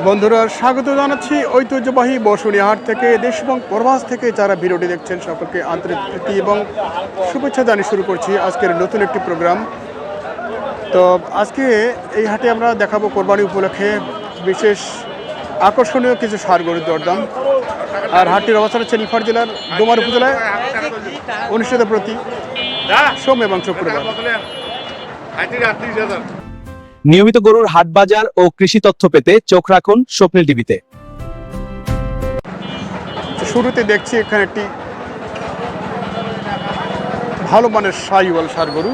বন্ধুরা স্বাগত জানাচ্ছি ঐতিহ্যবাহী বসুনিয়া হাট থেকে দেশ এবং প্রবাস থেকে যারা ভিডিওটি দেখছেন সকলকে আন্তরিক প্রীতি এবং শুভেচ্ছা জানিয়ে শুরু করছি আজকের নতুন একটি প্রোগ্রাম। তো আজকে এই হাটে আমরা দেখাবো কোরবানি উপলক্ষে বিশেষ আকর্ষণীয় কিছু ষাঁড় গরুর দরদাম। আর হাটটির অবস্থান হচ্ছে নীলফামারী জেলার ডোমার উপজেলায় অনুষ্ঠিত প্রতি সোম এবং শুক্রবার। নিয়মিত গরুর হাট বাজার ও কৃষি তথ্য পেতে চোখ রাখুন স্বপ্নিল টিভিতে। শুরুতে দেখছি এখানে একটি ভালো মানের শাহিওয়াল ষাঁড় গরু।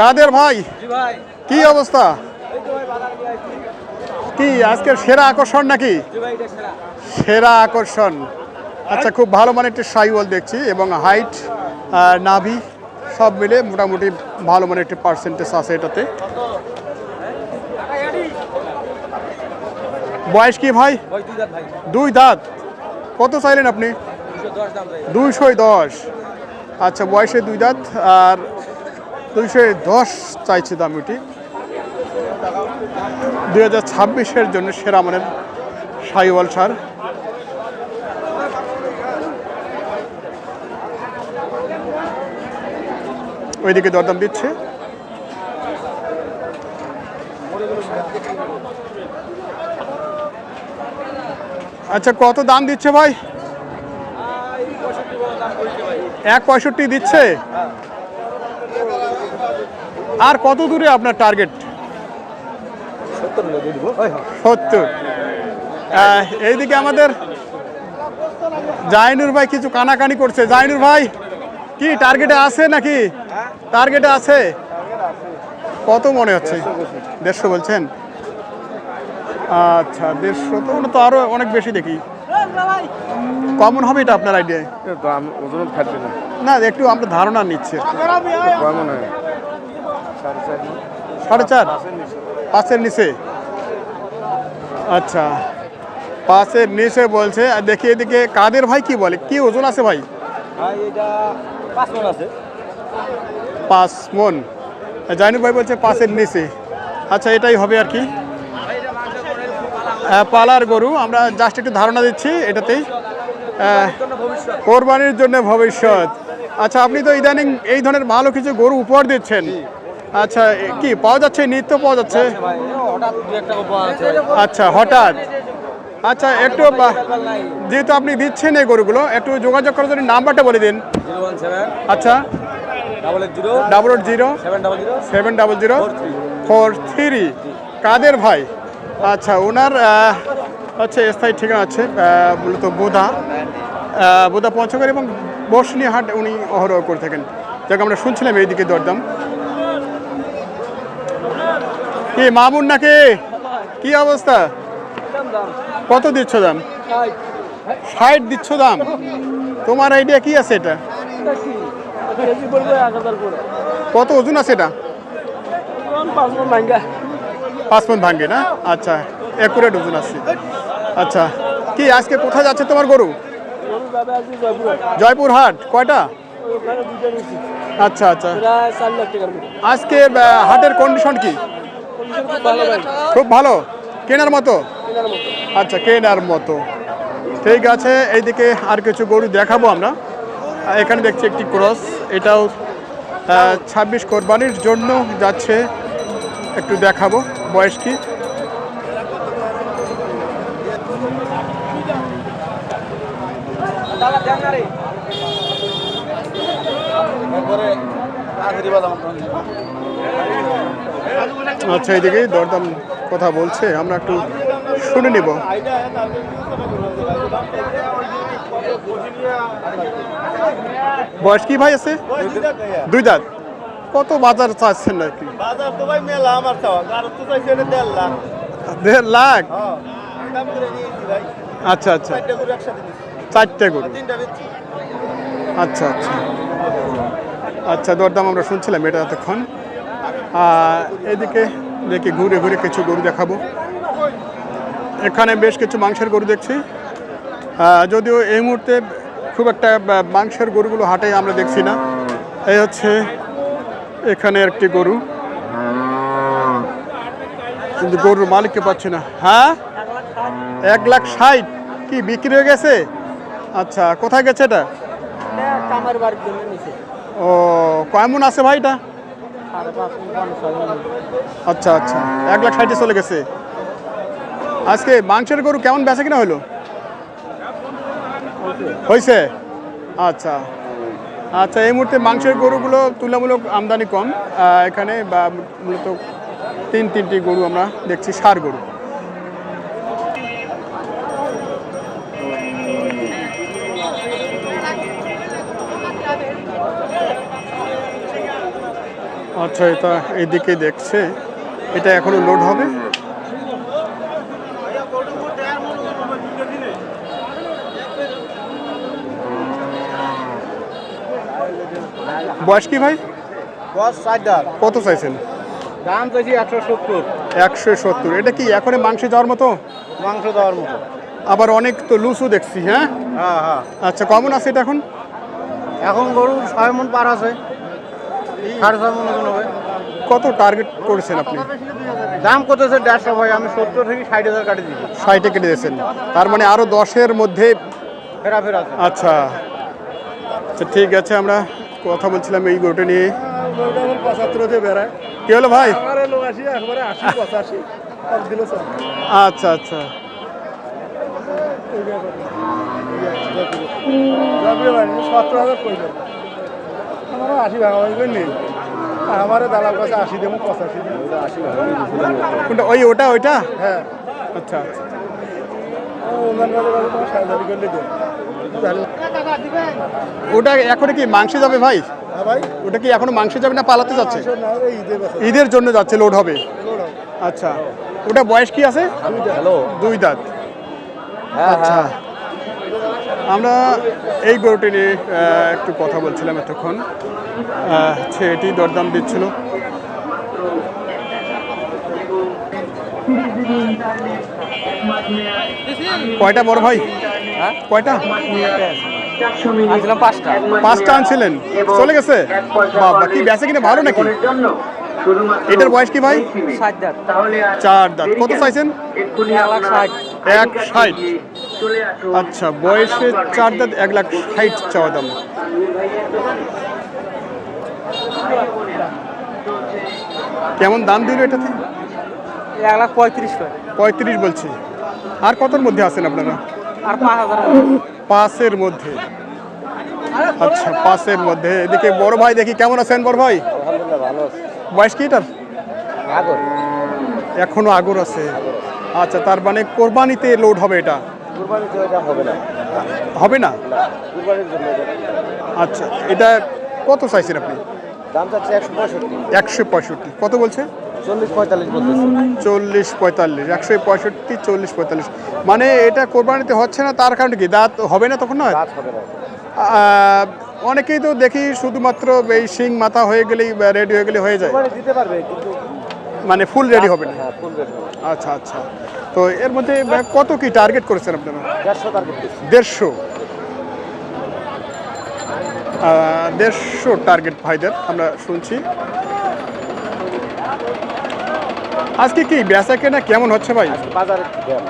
কাদের ভাই, কি অবস্থা? কি আজকের সেরা আকর্ষণ নাকি? সেরা আকর্ষণ। আচ্ছা, খুব ভালো মানের একটি শাহিওয়াল দেখছি এবং হাইট নাভি সব মিলে মোটামুটি ভালো মানের একটি পার্সেন্টেজ আছে এটাতে। বয়স কি ভাই? দুই দাঁত। কত চাইলেন আপনি? 210। আচ্ছা, বয়সে দুই দাঁত আর 210 চাইছে দাম। এটি 2026-এর জন্য সেরা মানের শাহিওয়াল ষাঁড়। ওইদিকে দরদাম দিচ্ছে। আচ্ছা, কত দাম দিচ্ছে ভাই? 165 দিচ্ছে। আর কত দূরে আপনার টার্গেট? 70। এইদিকে আমাদের জাহিনুর ভাই কিছু কানাকানি করছে। জাহিনুর ভাই, কি টার্গেটে আছে নাকি? টার্গেটে আছে। কত মনে হচ্ছে? 150 বলছেন? আচ্ছা, 150 তো ওটা তো আরো অনেক বেশি দেখি। কমন হবে এটা আপনার আইডিয়ায়? না, একটু আমরা ধারণা নিচ্ছে। 4.5, 5-এর নিচে। আচ্ছা, 5-এর নিচে বলছে। আর দেখি এদিকে কাদের ভাই কি বলে, কি ওজন আছে ভাই? 5 মন। জাহিনুর ভাই বলছে 5-এর নিচে। আচ্ছা, এটাই হবে আর কি। পালার গরু, আমরা জাস্ট একটু ধারণা দিচ্ছি এটাতেই। কোরবানির জন্য ভবিষ্যৎ। আচ্ছা, আপনি তো ইদানিং এই ধরনের ভালো কিছু গরু উপহার দিচ্ছেন। আচ্ছা, কি পাওয়া যাচ্ছে? নিত্য পাওয়া যাচ্ছে? আচ্ছা, হঠাৎ। আচ্ছা, একটু যেহেতু আপনি দিচ্ছেন এই গরুগুলো, একটু যোগাযোগ করার জন্য নাম্বারটা বলে দিন। আচ্ছা, 800-700-43। কাদের ভাই। আচ্ছা, ওনার হচ্ছে স্থায়ী ঠিকানা আছে মূলত বোদা পঞ্চগড় এবং বসুনিয়া হাট উনি অহরহ করে থাকেন। যাকে আমরা শুনছিলাম এইদিকে দরদাম। কি মামুন নাকি? কি অবস্থা? কত দিচ্ছ দাম? 60 দিচ্ছ দাম। তোমার আইডিয়া কি আছে এটা? কত ওজন আছে এটা? 5 মণ ভাঙ্গে না? আচ্ছা, একুরেট ওজন আছে। আচ্ছা, কি আজকে কোথায় যাচ্ছে তোমার গরু? জয়পুর হাট। কয়টা? আচ্ছা আচ্ছা। আজকে হাটের কন্ডিশন কি? খুব ভালো, কেনার মতো। আচ্ছা, কেনার মতো। ঠিক আছে, এইদিকে আর কিছু গরু দেখাবো আমরা। এখানে দেখছি একটি ক্রস, এটাও 26 কোরবানির জন্য যাচ্ছে। একটু দেখাবো বয়স কি। আচ্ছা, এইদিকে দরদাম কথা বলছে, আমরা একটু শুনে নিব। বয়স কি ভাই আছে? 2 দাঁত। কত বাজার চাচ্ছেন নাকি? 1.5 লাখ। আচ্ছা আচ্ছা, 4টে গরু। আচ্ছা আচ্ছা আচ্ছা, দরদাম আমরা শুনছিলাম এটা এতক্ষণ। এদিকে দেখি ঘুরে ঘুরে কিছু গরু দেখাবো। এখানে বেশ কিছু মাংসের গরু দেখছি, যদিও এই মুহূর্তে খুব একটা মাংসের গরুগুলো হাটে আমরা দেখছি না। এই হচ্ছে এখানে একটি গরু। কিন্তু গরুর মালিককে পাচ্ছি না। হ্যাঁ, 1,60,000 কি বিক্রি হয়ে গেছে? আচ্ছা, কোথায় গেছে এটা? ও, কেমন আছে ভাই এটা? আচ্ছা আচ্ছা, 1,60,000 চলে গেছে। আজকে মাংসের গরু কেমন বেচা কিনা হলো? হয়েছে। আচ্ছা আচ্ছা, এই মুহূর্তে মাংসের গরুগুলো তুলনামূলক আমদানি কম এখানে, বা মূলত তিনটি গরু আমরা দেখছি, ষাঁড় গরু। আচ্ছা, এটা এইদিকে দেখছে, এটা এখনো লোড হবে। বয়স কি ভাই? কত চাইছেন? দাম চাইছি 170। 170। এটা কি এখন মাংসে যাওয়ার মতো? মাংস দেওয়ার মতো। আবার অনেক তো লুজও দেখছি। হ্যাঁ হ্যাঁ হ্যাঁ। আচ্ছা, কেমন আছে এটা এখন? এখন গরু 6 মণ পার আছে, 6.5 মণ ওজন হবে। কত টার্গেট করেছেন আপনি? দাম করতেছে 150 ভাই, আমি 70 থেকে 60,000 কাটি দিচ্ছি। 60-এ কেটে দিয়েছেন, তার মানে আরো 10-এর মধ্যে ফেরাফের আছে। আচ্ছা আচ্ছা, ঠিক আছে। আমরা কথা বলছিলাম এই গরুটা নিয়ে। 75 বেড়ায়। কি হলো ভাই? আমার লোক আসি একবারে 80-85 সব দিল স্যার। আচ্ছা আচ্ছা, যাবে ভাই 70,000 কইলো। আমার 80 ভাগাভাগি করে নেই। আমারে দালাল কাছে 80 দেবো, 85 দেবো, 80 ভাগাভাগি। কোনটা? ওইটা? হ্যাঁ আচ্ছা আচ্ছা, ওনার কাছে তোমার 60,000 করলে দেন। ওটা এখন কি মাংসে যাবে ভাই? হ্যাঁ ভাই, ওটা কি এখনো মাংসে যাবে না পালাতে যাচ্ছে? না ওই ঈদের কথা। ঈদের জন্য যাচ্ছে, লোড হবে। আচ্ছা, ওটা বয়স কি আছে? হ্যালো। 2 দাঁত। হ্যাঁ আচ্ছা, আমরা এই গরুটি নিয়ে একটু কথা বলছিলাম এতক্ষণ। এটি দরদাম দিচ্ছিল। কয়টা বড় ভাই? কয়টা? আনছিলাম 5টা। 5টা আনছিলেন, চলে গেছে? বাবা, কি বেচে কিনা ভালো নাকি? এটার বয়স কি ভাই? 7 দাঁত। 4 দাঁত। কত চাইছেন? 1,60,000। 1,60,000। আচ্ছা, বয়সে 4 দাঁত, 1,60,000 চাওয়া দাম। কেমন দাম দিল এটাতে? 1,35,000 করে। 35 বলছি। আর কতর মধ্যে আছেন আপনারা? আর 5,000। 5-এর মধ্যে। আচ্ছা, 5-এর মধ্যে। এদিকে বড় ভাই দেখি, কেমন আছেন বড় ভাই? আলহামদুলিল্লাহ ভালো আছে। বয়স কি এটার? আগর। এখনো আগর আছে। আচ্ছা, তার মানে কোরবানিতে লোড হবে এটা? কুরবানির জন্য এটা হবে না। হবে না? কুরবানির জন্য আচ্ছা, এটা কত চাইছেন আপনি? দাম চাচ্ছে 165। 165। কত বলছে? 40-45 বলতেছে। 40-45। 165, 40-45। মানে এটা কোরবানিতে হচ্ছে না, তার কারণে কি দাঁত হবে না তখন? নয়, দাঁত হবে না। অনেকেই তো দেখি শুধুমাত্র এই শিং মাথা হয়ে গেলেই, রেডি হয়ে গেলে হয়ে যায়, কুরবানি দিতে পারবে কিন্তু মানে ফুল রেডি হবে না। হ্যাঁ, ফুল রেডি হবে। আচ্ছা আচ্ছা, তো এর মধ্যে কত কি টার্গেট করেছেন আপনারা? 150 টার্গেট দিচ্ছি। 150। 150 টার্গেট ভাইদের আমরা শুনছি। আজকে কি বেচা কেনা কেমন হচ্ছে ভাই? বাজারে দাম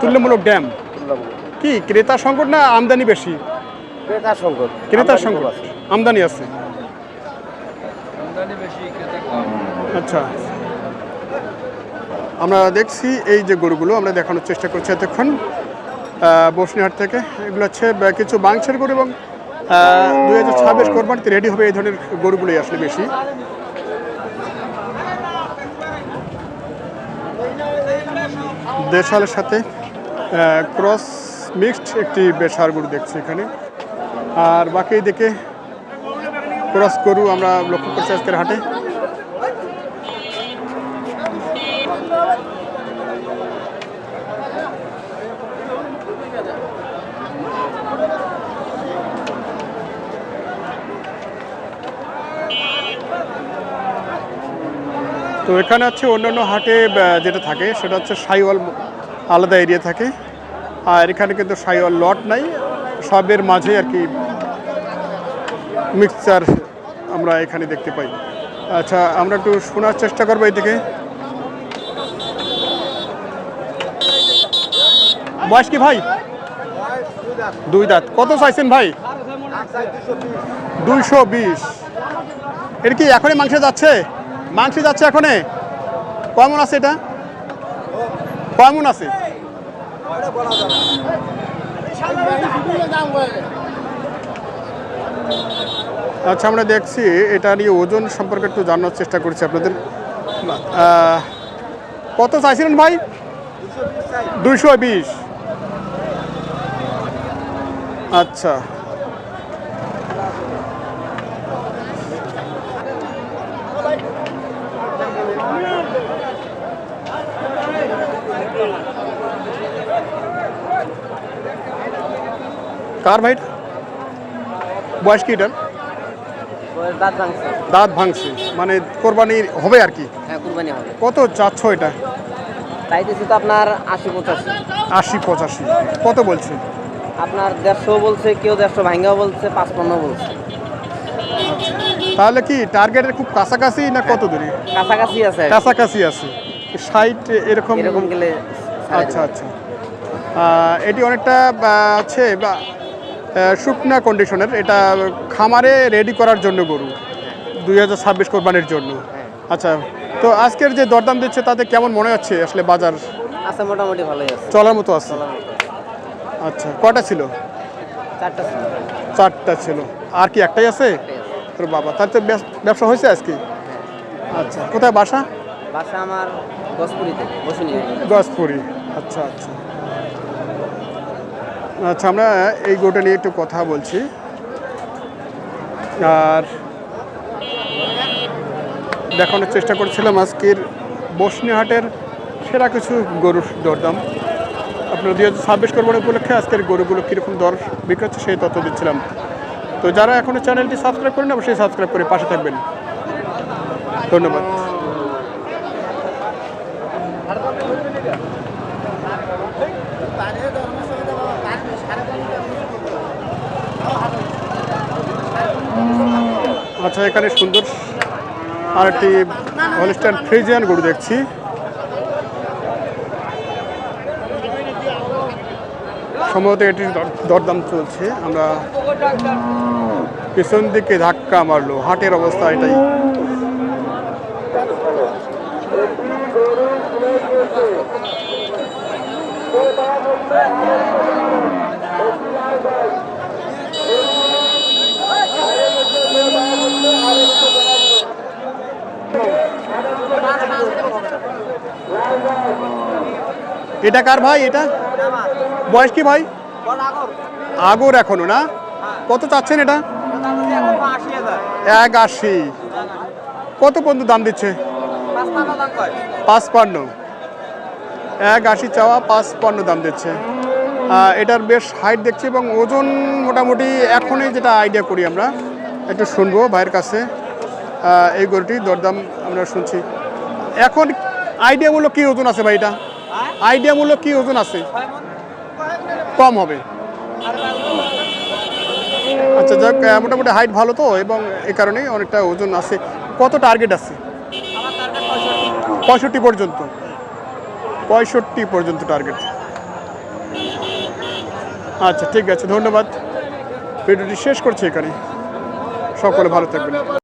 তুলনামূলক ড্যাম তুলনামূলক। কি ক্রেতা সংকট না আমদানি বেশি? ক্রেতার সংকট। ক্রেতার সংকট, আমদানি আছে। আচ্ছা, আমরা দেখছি এই যে গরুগুলো আমরা দেখানোর চেষ্টা করছি এতক্ষণ বসনিহাট থেকে। এগুলো হচ্ছে কিছু মাংসের গরু, এবং 2026 কোরবানিতে রেডি হবে এই ধরনের গরুগুলোই আসলে বেশি। দেশালের সাথে ক্রস মিক্সড একটি বেশার গরু দেখছি এখানে, আর বাকি দিকে ক্রস গরু আমরা লক্ষ্য করছি আজকের হাটে। তো এখানে হচ্ছে অন্যান্য হাটে যেটা থাকে সেটা হচ্ছে সাইওয়াল আলাদা এরিয়া থাকে, আর এখানে কিন্তু সাইওয়াল লট নাই, সবের মাঝে আর কি মিক্সচার আমরা এখানে দেখতে পাই। আচ্ছা, আমরা একটু শোনার চেষ্টা করবো এই থেকে। বয়স কি ভাই? 2 দাঁত। কত চাইছেন ভাই? 220। এটা কি এখনই মাংসে যাচ্ছে? মাংসে যাচ্ছে এখনে? কেমন আছে এটা? কেমন আছে? আচ্ছা, আমরা দেখছি এটা নিয়ে ওজন সম্পর্কে একটু জানার চেষ্টা করছি আপনাদের। কত চাইছিলেন ভাই? 220। আচ্ছা, কার ভাই? বয়স কি এটার? দাঁত ভাঙছে, মানে কোরবানি হবে আর কি। হ্যাঁ, কুরবানি হবে। কত চাচ্ছ এটা? চাইতেছি তো আপনার 80-85। 80-85। কত বলছে? আপনার 150 বলছে, কেউ 150 ভাঙ্গাও বলছে, 55 বলছে। তাহলে কি টার্গেটের খুব কাছাকাছি না কত দূরে? কাছাকাছি আছে। কাছাকাছি আছে। 60 এরকম। এরকম গেলে আচ্ছা আচ্ছা। এটি অনেকটা আছে বা শুকনা কন্ডিশনের। এটা খামারে রেডি করার জন্য গরু 2026 কোরবানির জন্য। আচ্ছা, তো আজকের যে দরদাম দিচ্ছে তাতে কেমন মনে হচ্ছে আসলে? বাজার আছে মোটামুটি ভালোই আছে। চলার মতো আছে। আচ্ছা, কটা ছিল? 4টা ছিল। 4টা ছিল। আর কি একটাই আছে? তোর বাবা, তার তো ব্যবসা হয়েছে আজকে। আচ্ছা, কোথায় বাসা? বাসা আমার গসপুরিতে, বসুনিয়া। গসপুরি। আচ্ছা আচ্ছা আচ্ছা, আমরা এই গোটা নিয়ে একটু কথা বলছি। আর দেখানোর চেষ্টা করছিলাম আজকের বসুনিহাটের সেরা কিছু গরুর দরদাম। আপনার 2026 কোরবানি উপলক্ষে আজকের গরুগুলো কীরকম দর বিক্রি হচ্ছে সেই তথ্য দিচ্ছিলাম। তো যারা এখনও চ্যানেলটি সাবস্ক্রাইব করেন অবশ্যই সাবস্ক্রাইব করে পাশে থাকবেন। ধন্যবাদ। আচ্ছা, এখানে সুন্দর আরেকটি হলস্টাইন ফ্রিজিয়ান গরু দেখছি। সম্ভবত এটির দরদাম চলছে। আমরা পিছন দিকে ধাক্কা মারলো, হাটের অবস্থা এটাই। এটা কার ভাই? এটা বয়স কি ভাই? আগর এখনো না? কত চাচ্ছেন এটা? 180। কত পর্যন্ত দাম দিচ্ছে? 55। 180 চাওয়া, 55 দাম দিচ্ছে। এটার বেশ হাইট দেখছি এবং ওজন মোটামুটি এখনই যেটা আইডিয়া করি আমরা একটু শুনবো ভাইয়ের কাছে। এই গরুটির দরদাম আমরা শুনছি। এখন আইডিয়ামূলক কী ওজন আছে ভাই? এটা আইডিয়ামূলক কী ওজন আছে? কম হবে। আচ্ছা, যাক, মোটামুটি হাইট ভালো তো এবং এই কারণেই অনেকটা ওজন আছে। কত টার্গেট আছে? 65 পর্যন্ত। 65 পর্যন্ত টার্গেট। আচ্ছা, ঠিক আছে, ধন্যবাদ। ভিডিওটি শেষ করছি এখানে। সকলে ভালো থাকবেন।